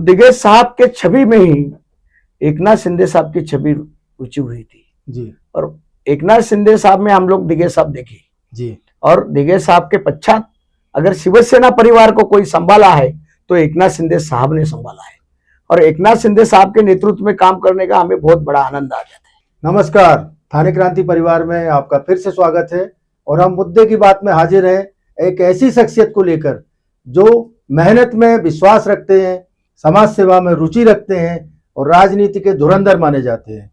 दिग्गज साहब के छवि में ही एकनाथ शिंदे साहब की छवि ऊंची हुई थी जी। और एकनाथ शिंदे साहब में हम लोग दिग्गज साहब देखे जी। और दिग्गज साहब के पश्चात अगर शिवसेना परिवार को कोई संभाला है तो एकनाथ शिंदे साहब ने संभाला है और एकनाथ शिंदे साहब के नेतृत्व में काम करने का हमें बहुत बड़ा आनंद आ जाता है। नमस्कार, थाने क्रांति परिवार में आपका फिर से स्वागत है और हम मुद्दे की बात में हाजिर हैं एक ऐसी शख्सियत को लेकर जो मेहनत में विश्वास रखते हैं, समाज सेवा में रुचि रखते हैं और राजनीति के धुरंधर माने जाते हैं।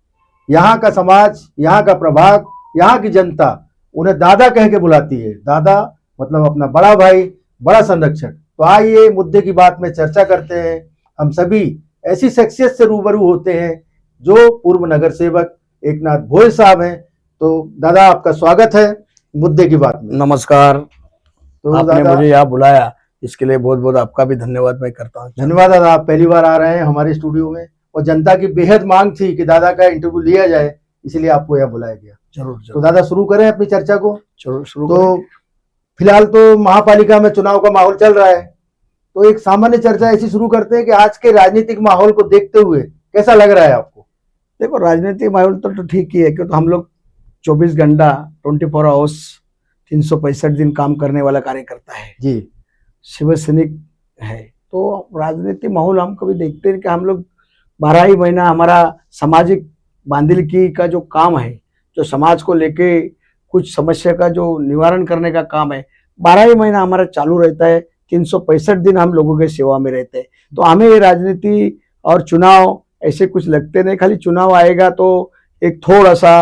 यहाँ का समाज, यहाँ का प्रभाग, यहाँ की जनता उन्हें दादा कह के बुलाती है। दादा मतलब अपना बड़ा भाई, बड़ा संरक्षक। तो आइए मुद्दे की बात में चर्चा करते हैं। हम सभी ऐसी शख्सियत से रूबरू होते हैं जो पूर्व नगर सेवक एकनाथ भोज साहब हैं। तो दादा आपका स्वागत है मुद्दे की बात में। नमस्कार। तो आपने मुझे यहाँ बुलाया इसके लिए बहुत बहुत आपका भी धन्यवाद मैं करता हूँ। धन्यवाद दादा, आप पहली बार आ रहे हैं हमारे स्टूडियो में और जनता की बेहद मांग थी कि दादा का इंटरव्यू लिया जाए, इसलिए आपको यहाँ बुलाया गया। जरूर तो दादा शुरू करें अपनी चर्चा को। शुरू तो फिलहाल तो महापालिका में चुनाव का माहौल चल रहा है, तो एक सामान्य चर्चा ऐसी शुरू करते हैं कि आज के राजनीतिक माहौल को देखते हुए कैसा लग रहा है आपको? देखो, राजनीतिक माहौल तो ठीक ही है क्योंकि हम लोग 24 घंटा 24 आवर्स 365 दिन काम करने वाला कार्यकर्ता है जी, शिव सैनिक है। तो राजनीतिक माहौल हम कभी देखते हैं कि हम लोग 12 ही महीना हमारा सामाजिक बांधिलकी का जो काम है, जो समाज को लेके कुछ समस्या का जो निवारण करने का काम है, 12 ही महीना हमारा चालू रहता है। 365 दिन हम लोगों के सेवा में रहते हैं। तो हमें ये राजनीति और चुनाव ऐसे कुछ लगते नहीं। खाली चुनाव आएगा तो एक थोड़ा सा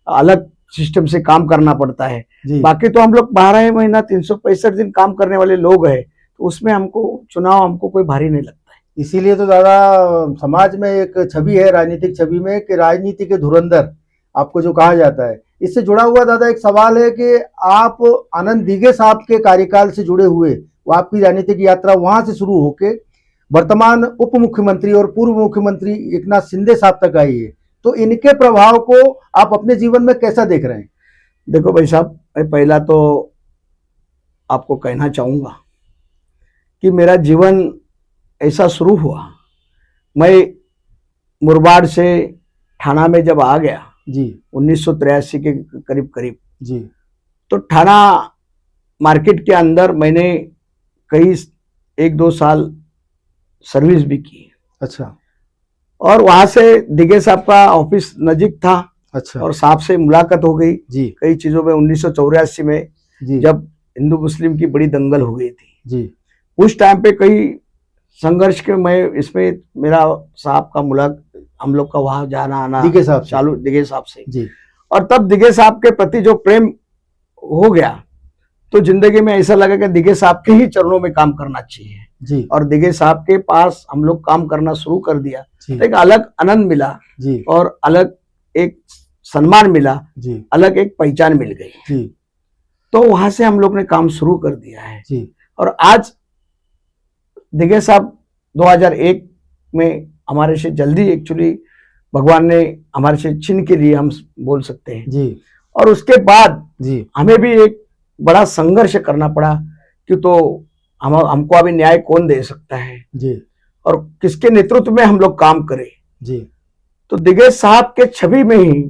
अलग सिस्टम से काम करना पड़ता है। बाकी तो हम लोग 12 ही महीना 365 दिन काम करने वाले लोग हैं, तो उसमें हमको चुनाव हमको कोई भारी नहीं लगता है। इसीलिए तो दादा समाज में एक छवि है, राजनीतिक छवि में, कि राजनीति के धुरंधर आपको जो कहा जाता है। इससे जुड़ा हुआ दादा एक सवाल है कि आप आनंद दीघे साहब के कार्यकाल से जुड़े हुए, वो आपकी राजनीतिक यात्रा वहां से शुरू होके वर्तमान उप मुख्यमंत्री और पूर्व मुख्यमंत्री एकनाथ शिंदे साहब तक आई है। तो इनके प्रभाव को आप अपने जीवन में कैसा देख रहे हैं? देखो भाई साहब, मैं पहला तो आपको कहना चाहूँगा कि मेरा जीवन ऐसा शुरू हुआ, मैं मुरबाड से थाना में जब आ गया जी 1983 के करीब करीब जी, तो थाना मार्केट के अंदर मैंने कई 1-2 साल सर्विस भी की। अच्छा। और वहां से दिघे साहब का ऑफिस नजीक था। अच्छा। और साहब से मुलाकात हो गई जी कई चीजों में। 1984 में जी, जब हिंदू मुस्लिम की बड़ी दंगल हो गई थी, जी उस टाइम पे कई संघर्ष के मैं इसमें मेरा साहब का मुलाकात, हम लोग का वहां जाना आना दीघे साहब चालू दिघे साहब से। जी। और तब दिघे साहब के प्रति जो प्रेम हो गया तो जिंदगी में ऐसा लगा कि दिघे साहब के ही चरणों में काम करना चाहिए जी। और दिघे साहब के पास हम लोग काम करना शुरू कर दिया। जी। एक अलग आनंद मिला जी और अलग एक सम्मान मिला जी, अलग एक पहचान मिल गई। जी तो वहां से हम लोग ने काम शुरू कर दिया है जी। और आज दिघे साहब 2001 में हमारे से जल्दी एक्चुअली भगवान ने हमारे से छीन के लिए हम बोल सकते हैं जी। और उसके बाद जी हमें भी एक बड़ा संघर्ष करना पड़ा कि तो हमको अभी न्याय कौन दे सकता है जी और किसके नेतृत्व में हम लोग काम करें। जी। तो दिघे साहब के छवि में ही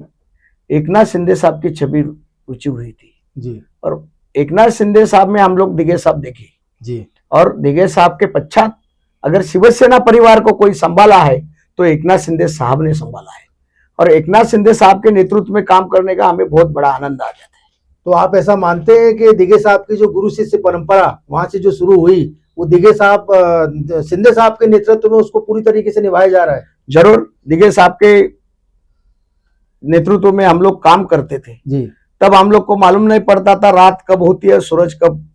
एकनाथ शिंदे साहब की छवि ऊंची हुई थी जी और एकनाथ शिंदे साहब में हम लोग दिघे साहब देखे जी। और दिघे साहब के पश्चात अगर शिवसेना परिवार को कोई संभाला है तो एकनाथ शिंदे साहब ने संभाला है और एकनाथ शिंदे साहब के नेतृत्व में काम करने का हमें बहुत बड़ा आनंद आ जाता है। तो आप ऐसा मानते हैं कि दिघे साहब की जो गुरु शिष्य परंपरा वहां से जो शुरू हुई, वो दिघे साहब शिंदे साहब के नेतृत्व में उसको पूरी तरीके से निभाया जा रहा है? जरूर। दिघे साहब के नेतृत्व में हम लोग काम करते थे जी। तब हम लोग को मालूम नहीं पड़ता था रात कब होती है, सूरज कब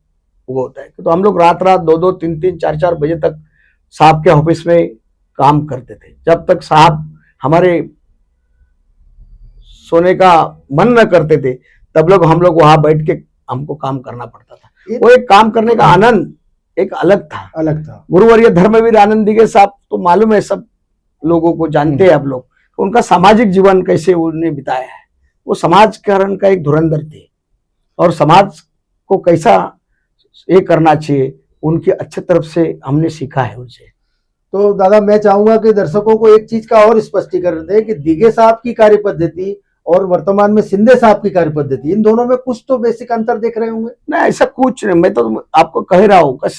उगता है। तो हम लोग रात 2-2, 3-3, 4-4 बजे तक साहब के ऑफिस में काम करते थे। जब तक साहब हमारे सोने का मन न करते थे तब लोग हम लोग वहां बैठ के हमको काम करना पड़ता था। वो एक काम करने का आनंद एक अलग था। गुरुवर्य धर्मवीर आनंद दिघे साहब तो मालूम है, सब लोगों को जानते हैं आप लोग, उनका सामाजिक जीवन कैसे उन्होंने बिताया है। वो समाजकरण का एक धुरंधर थे और समाज को कैसा ये करना चाहिए उनकी अच्छी तरफ से हमने सीखा है उनसे। तो दादा मैं चाहूंगा कि दर्शकों को एक चीज का और स्पष्टीकरण दें कि दिघे साहब की कार्य पद्धति और वर्तमान में शिंदे साहब की कार्य पद्धति, इन दोनों में कुछ तो बेसिक अंतर देख रहे होंगे। नहीं, ऐसा कुछ नहीं, मैं तो आपको कह रहा हूँ कि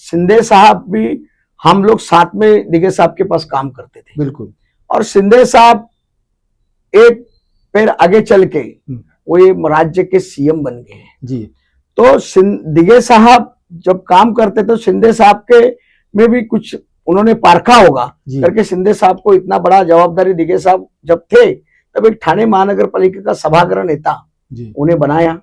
शिंदे साहब भी, हम लोग साथ में दिघे साहब के पास काम करते थे, बिल्कुल। और शिंदे साहब एक पैर आगे चल के वो ये राज्य के सीएम बन गए हैं जी। तो दिघे साहब जब काम करते तो शिंदे साहब के में भी कुछ उन्होंने पारखा होगा जी। करके शिंदे साहब को इतना बड़ा जवाबदारी दिघे साहब जब थे तब एक ठाणे महानगर पालिका का सभागृह नेता जी। उन्हें बनाया।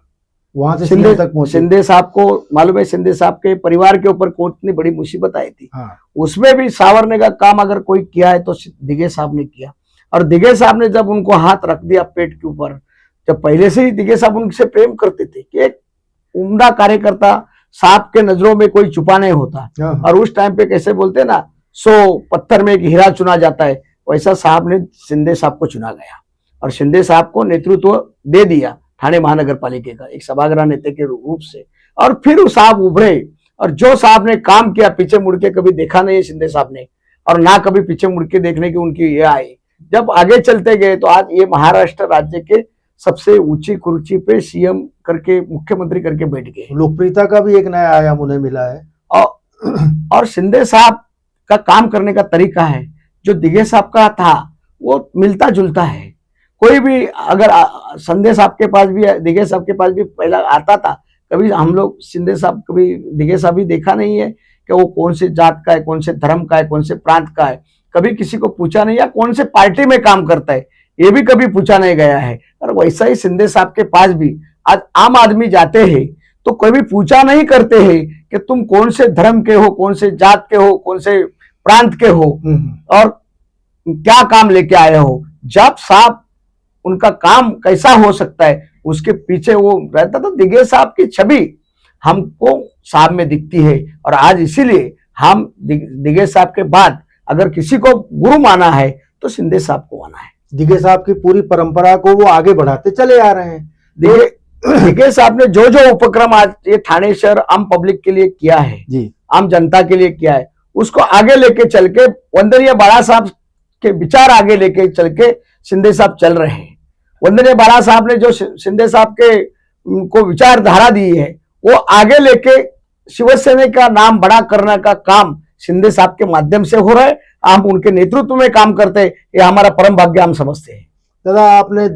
वहां से शिंदे तक पहुंचे। शिंदे साहब को मालूम है, शिंदे साहब के परिवार के ऊपर कोर्ट ने बड़ी मुसीबत आई थी। हाँ। उसमें भी सावरने का काम अगर कोई किया है तो दिघे साहब ने किया। और दिघे साहब ने जब उनको हाथ रख दिया पेट के ऊपर, जब पहले से ही दिघे साहब उनसे प्रेम करते थे कि एक उम्दा कार्यकर्ता साहब के नजरों में कोई छुपा नहीं होता। हाँ। और उस टाइम पे कैसे बोलते ना, 100 पत्थर में एक हीरा चुना जाता है, वैसा साहब ने शिंदे साहब को चुना गया और शिंदे साहब को नेतृत्व दे दिया ठाणे महानगर पालिका का एक सभागृह नेता के रूप से। और फिर वो साहब उभरे और जो साहब ने काम किया पीछे मुड़ के कभी देखा नहीं है शिंदे साहब ने, और ना कभी पीछे मुड़ के देखने की उनकी ये आई। जब आगे चलते गए तो आज ये महाराष्ट्र राज्य के सबसे ऊंची कुर्सी पे सीएम करके, मुख्यमंत्री करके बैठ गए। लोकप्रियता का भी एक नया आयाम उन्हें मिला है। और शिंदे साहब का काम करने का तरीका है जो दिघे साहब का था वो मिलता जुलता है। कोई भी अगर शिंदे साहब के पास भी, दिघे साहब के पास भी पहला आता था, कभी हम लोग शिंदे साहब कभी दिघे साहब भी देखा नहीं है कि वो कौन से जात का है, कौन से धर्म का है, कौन से प्रांत का है, कभी किसी को पूछा नहीं, या कौन से पार्टी में काम करता है ये भी कभी पूछा नहीं गया है। और वैसा ही शिंदे साहब के पास भी आज आम आदमी जाते हैं तो कोई भी पूछा नहीं करते हैं कि तुम कौन से धर्म के हो, कौन से जात के हो, कौन से प्रांत के हो और क्या काम लेके आए हो। जब साहब उनका काम कैसा हो सकता है उसके पीछे वो रहता, तो दिघे साहब की छवि हमको साहब में दिखती है। और आज इसीलिए हम दिघे साहब के बाद अगर किसी को गुरु माना है तो शिंदे साहब को माना है। दिघे साहब की पूरी परंपरा को वो आगे बढ़ाते चले आ रहे हैं। दिघे साहब ने जो जो उपक्रम आज ये ठाणे शहर आम पब्लिक के लिए किया है जी, आम जनता के लिए किया है, उसको आगे लेके चल के वंदनीय बाला साहब के विचार आगे लेके चल के शिंदे साहब चल रहे हैं। वंदनीय बाला साहब ने जो शिंदे साहब के को विचारधारा दी है वो आगे लेके शिवसेना का नाम बड़ा करने का काम शिंदे साहब के माध्यम से हो रहा है। हम उनके नेतृत्व में काम करते हैं, ये हमारा परम भाग्य हम समझते हैं। दादा आपने